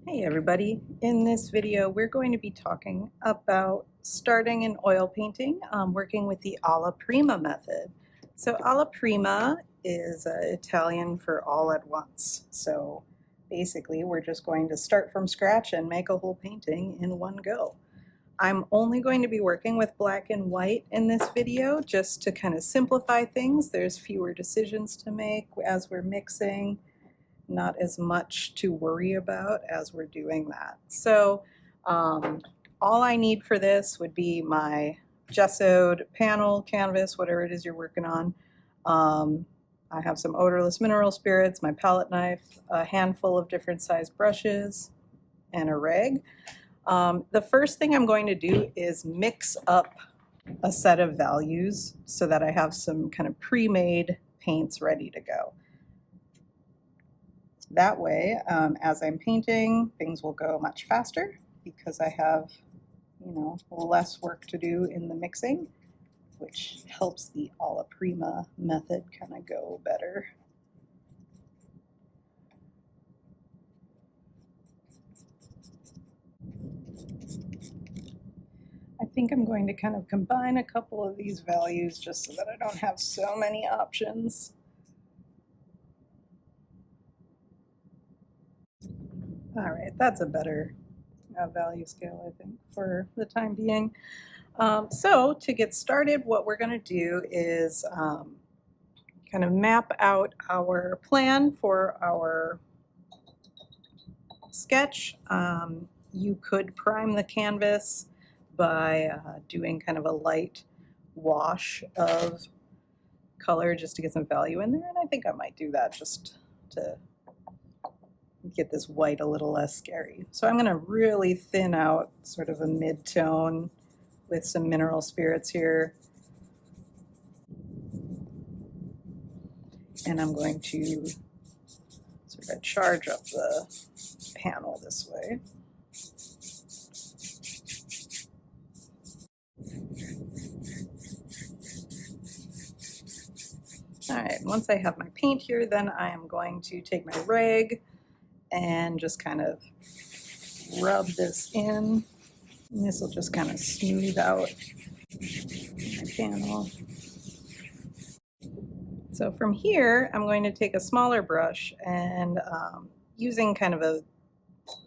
Hey everybody, in this video we're going to be talking about starting an oil painting working with the Alla Prima method. So Alla Prima is Italian for all at once. So basically we're just going to start from scratch and make a whole painting in one go. I'm only going to be working with black and white in this video just to kind of simplify things. There's fewer decisions to make as we're mixing, not as much to worry about as we're doing that. So all I need for this would be my Gessoed panel, canvas, whatever it is you're working on. I have some odorless mineral spirits, my palette knife, a handful of different size brushes, and a rag. The first thing I'm going to do is mix up a set of values so that I have some kind of pre-made paints ready to go. That way, as I'm painting, things will go much faster because I have, less work to do in the mixing, which helps the Alla Prima method kind of go better. I think I'm going to kind of combine a couple of these values just so that I don't have so many options. All right, that's a better value scale, I think, for the time being. So to get started, what we're going to do is kind of map out our plan for our sketch. You could prime the canvas by doing kind of a light wash of color just to get some value in there, and I think I might do that just to get this white a little less scary. So I'm going to really thin out sort of a mid-tone with some mineral spirits here. And I'm going to sort of charge up the panel this way. All right, once I have my paint here, then I am going to take my rag and just kind of rub this in. And this will just kind of smooth out my panel. So from here, I'm going to take a smaller brush and using kind of a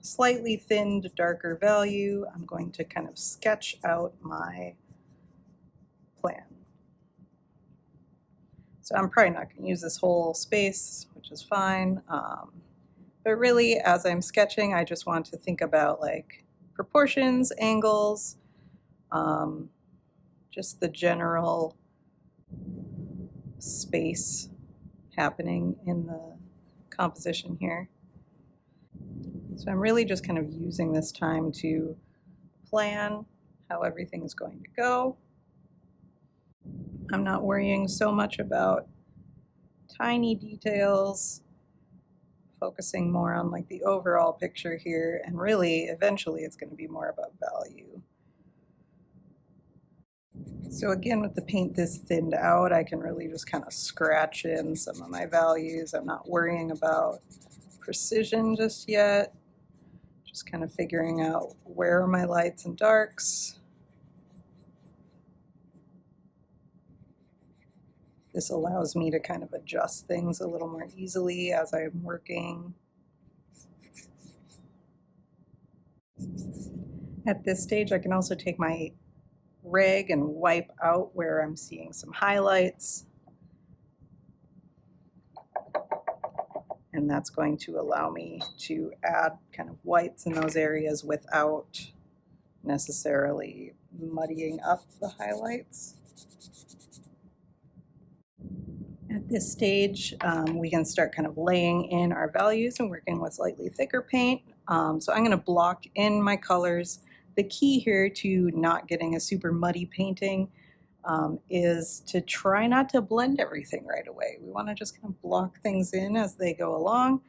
slightly thinned, darker value, I'm going to kind of sketch out my plan. So I'm probably not going to use this whole space, which is fine. But really, as I'm sketching, I just want to think about like proportions, angles, just the general space happening in the composition here. So I'm really just kind of using this time to plan how everything is going to go. I'm not worrying so much about tiny details, focusing more on like the overall picture here, and really eventually it's going to be more about value. So again, with the paint this thinned out, I can really just kind of scratch in some of my values. I'm not worrying about precision just yet, just kind of figuring out where are my lights and darks. This allows me to kind of adjust things a little more easily as I'm working. At this stage, I can also take my rag and wipe out where I'm seeing some highlights. And that's going to allow me to add kind of whites in those areas without necessarily muddying up the highlights. At this stage, we can start kind of laying in our values and working with slightly thicker paint. So I'm going to block in my colors. The key here to not getting a super muddy painting is to try not to blend everything right away. We want to just kind of block things in as they go along.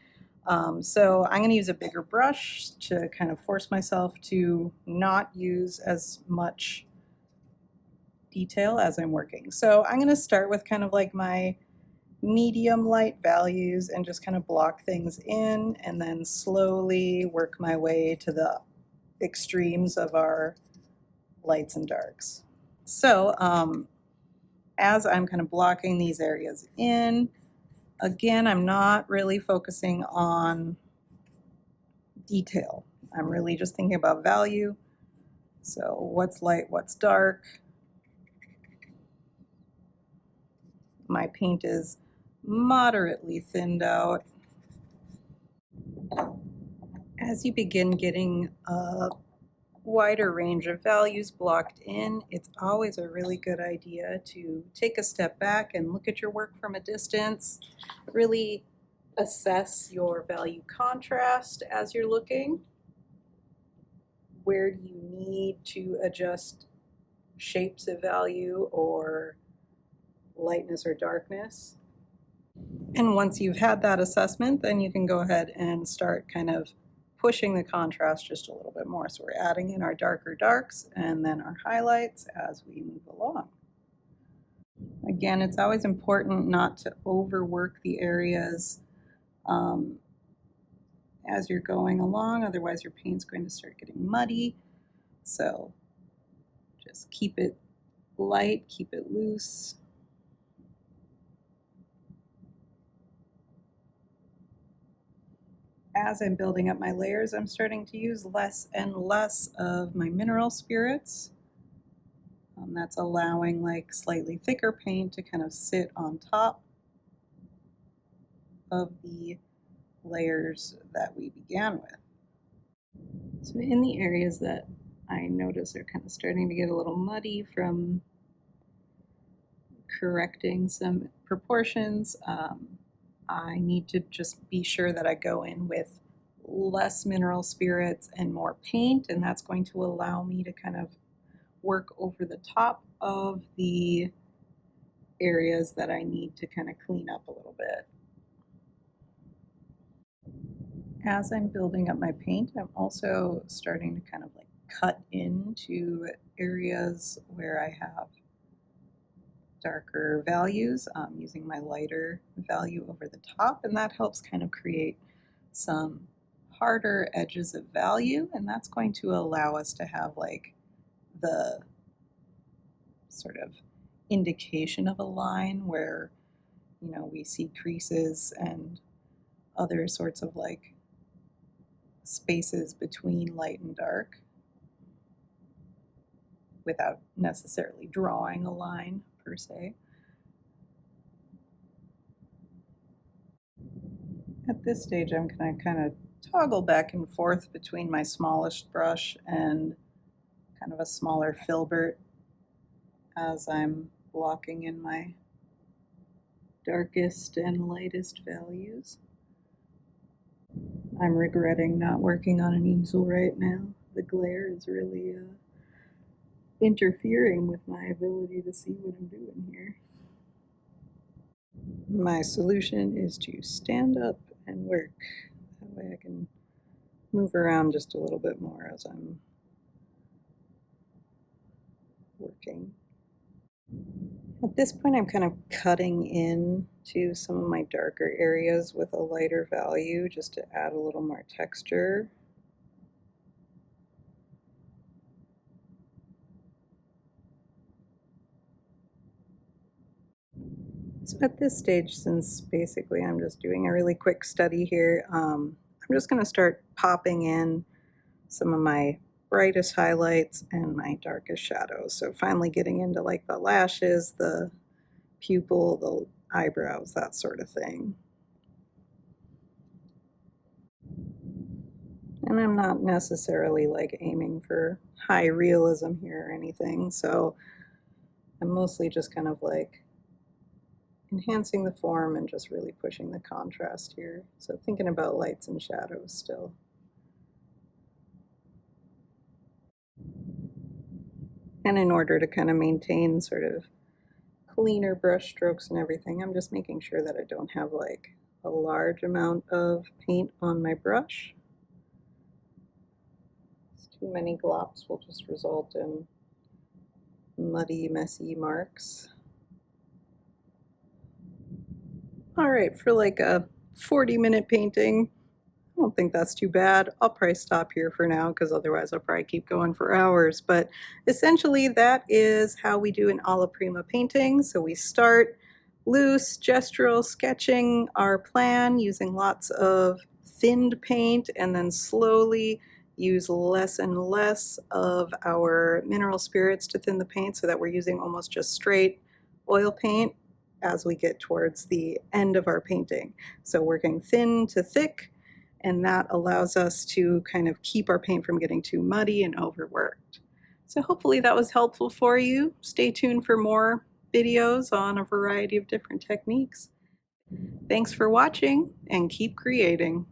So I'm going to use a bigger brush to kind of force myself to not use as much detail as I'm working. So I'm going to start with kind of like my medium light values and just kind of block things in, and then slowly work my way to the extremes of our lights and darks. So as I'm kind of blocking these areas in, again, I'm not really focusing on detail. I'm really just thinking about value. So what's light, what's dark. My paint is moderately thinned out. As you begin getting a wider range of values blocked in, it's always a really good idea to take a step back and look at your work from a distance. Really assess your value contrast as you're looking. Where do you need to adjust shapes of value or lightness or darkness? And once you've had that assessment, then you can go ahead and start kind of pushing the contrast just a little bit more. So we're adding in our darker darks and then our highlights as we move along. Again, it's always important not to overwork the areas as you're going along, otherwise your paint's going to start getting muddy. So just keep it light, keep it loose. As I'm building up my layers, I'm starting to use less and less of my mineral spirits. That's allowing like slightly thicker paint to kind of sit on top of the layers that we began with. So in the areas that I notice are kind of starting to get a little muddy from correcting some proportions, I need to just be sure that I go in with less mineral spirits and more paint, and that's going to allow me to kind of work over the top of the areas that I need to kind of clean up a little bit. As I'm building up my paint, I'm also starting to kind of like cut into areas where I have darker values, using my lighter value over the top, and that helps kind of create some harder edges of value, and that's going to allow us to have like the sort of indication of a line where, you know, we see creases and other sorts of like spaces between light and dark without necessarily drawing a line per se. At this stage, I'm going to kind of toggle back and forth between my smallest brush and kind of a smaller filbert as I'm blocking in my darkest and lightest values. I'm regretting not working on an easel right now. The glare is really interfering with my ability to see what I'm doing here. My solution is to stand up and work. That way I can move around just a little bit more as I'm working. At this point, I'm kind of cutting in to some of my darker areas with a lighter value just to add a little more texture. So at this stage, since basically I'm just doing a really quick study here, I'm just going to start popping in some of my brightest highlights and my darkest shadows. So finally getting into like the lashes, the pupil, the eyebrows, that sort of thing. And I'm not necessarily like aiming for high realism here or anything, so I'm mostly just kind of like enhancing the form and just really pushing the contrast here. So thinking about lights and shadows still. And in order to kind of maintain sort of cleaner brush strokes and everything, I'm just making sure that I don't have like a large amount of paint on my brush. Too many glops will just result in muddy, messy marks. All right, for like a 40-minute painting, I don't think that's too bad. I'll probably stop here for now because otherwise I'll probably keep going for hours. But essentially that is how we do an alla prima painting. So we start loose, gestural, sketching our plan using lots of thinned paint, and then slowly use less and less of our mineral spirits to thin the paint so that we're using almost just straight oil paint as we get towards the end of our painting. So working thin to thick, and that allows us to kind of keep our paint from getting too muddy and overworked. So hopefully that was helpful for you. Stay tuned for more videos on a variety of different techniques. Thanks for watching, and keep creating.